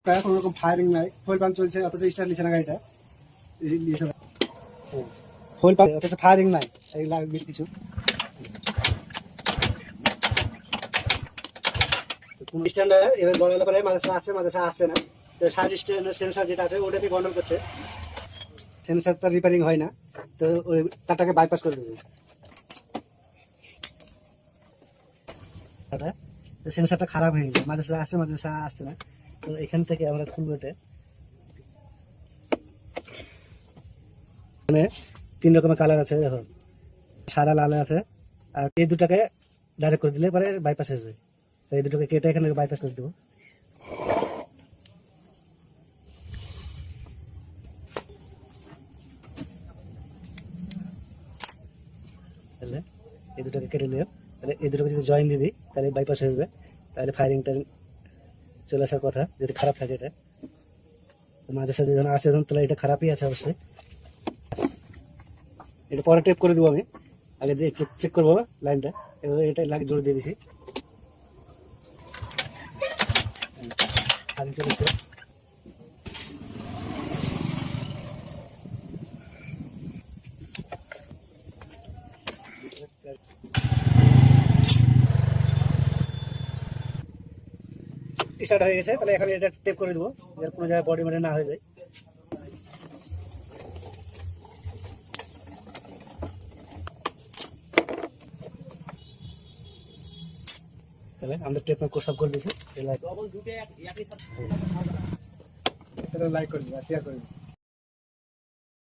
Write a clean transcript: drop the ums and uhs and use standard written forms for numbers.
কোনো রকম ফায়ারিং নাই, ফুয়েল পাম্প চলছে অথচ স্টার্ট নিচ্ছে না গাড়িটা। ফুয়েল পাম্প অথচ ফায়ারিং নাই, এই লাগবে কিছু। স্ট্যান্ডে এবার বড় হলে পরে মাদ্রাসা আসছে না। তো সাইড স্ট্যান্ডের সেন্সার যেটা আছে ওটাতে গন্ডল করছে, সেন্সারটা রিপেয়ারিং হয় না, তো ওই তারটাকে বাইপাস করে দেবে। সেন্সারটা খারাপ হয়ে গেছে, মাদ্রাসা আসছে না। তো এখান থেকে আমরা খুলবো এটা। এখানে 3 রকমের কালার আছে, দেখো সাদা লাল আছে, আর এই দুটাকে ডাইরেক্ট করে দিলে পরে বাইপাস আসবে। তো এই দুটোকে কেটে এখানে বাইপাস করে দেবো। তাহলে এই দুটোকে কেটে নিও, তাহলে এই দুটোকে যদি জয়েন দিয়ে দিই তাহলে বাইপাস হয়ে যাবে, তাহলে ফায়ারিংটা চলে আসার কথা যদি খারাপ থাকে। এটা মাঝে সাঝে যখন আসে তখন তাহলে এটা খারাপই আছে অবশ্যই। এটা পরে টেপ করে দেবো আমি, আগে দিয়ে চেক করবো লাইনটা। এবার এটা লাগে জোর দিয়ে দিছি, চলেছে। স্টার্ট হয়ে গেছে, তাহলে এখন এটা টেপ করে দেবো যার কোনো জায়গায় বডি মানে না হয়ে যায়। তাহলে আমরা টেপ সব করে দিয়েছি। লাইক করে দিবা, শেয়ার করে দিবা।